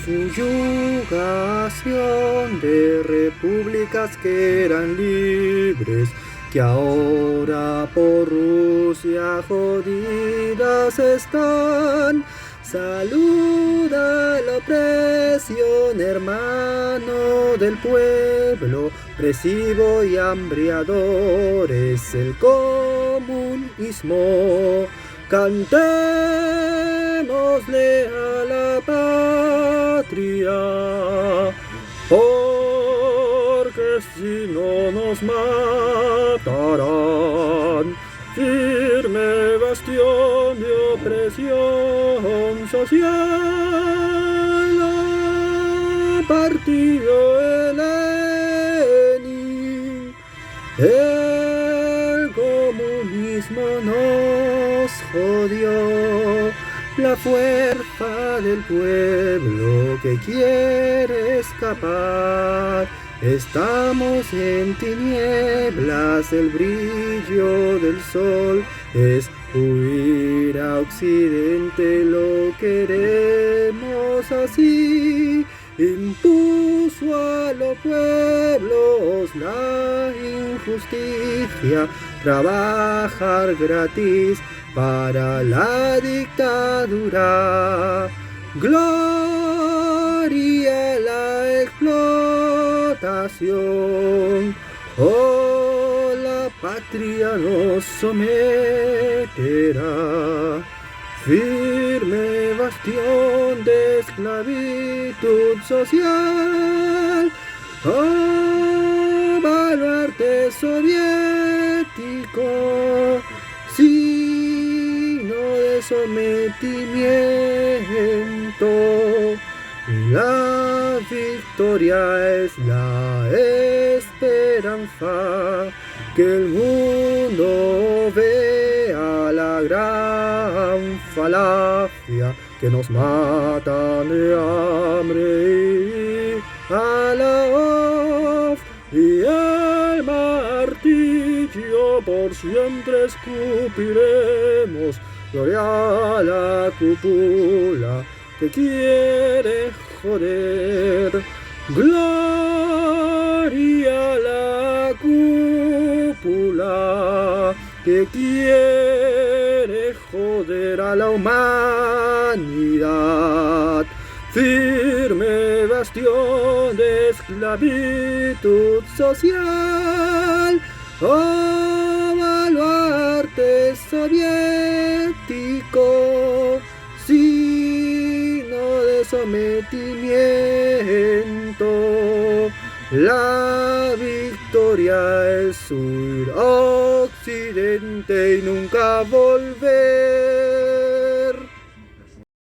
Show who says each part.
Speaker 1: Subyugación de repúblicas que eran libres, que ahora por Rusia jodidas están. Saluda la opresión, hermano del pueblo, opresivo y hambriador es el comunismo. Cantémosle a la patria, porque si no nos matarán. Firme bastión de opresión social, partido de Lenin. El comunismo nos jodió, la fuerza del pueblo que quiere escapar. Estamos en tinieblas, el brillo del sol es huir a occidente, lo queremos así. Impuso a los pueblos la injusticia, trabajar gratis para la dictadura. Gloria a la explotación, oh, la patria nos someterá. Firme bastión de esclavitud social, oh, baluarte soviético, signo de sometimiento. La victoria es la esperanza, que el mundo vea la gran falacia, que nos matan de hambre y a la hoz y al martillo por siempre escupiremos. Gloria a la cúpula que quiere joder, gloria a la cúpula que quiere joder a la humanidad. Firme bastión de esclavitud social, oh, baluarte soviético, signo de sometimiento. La victoria es huir a occidente y nunca volver.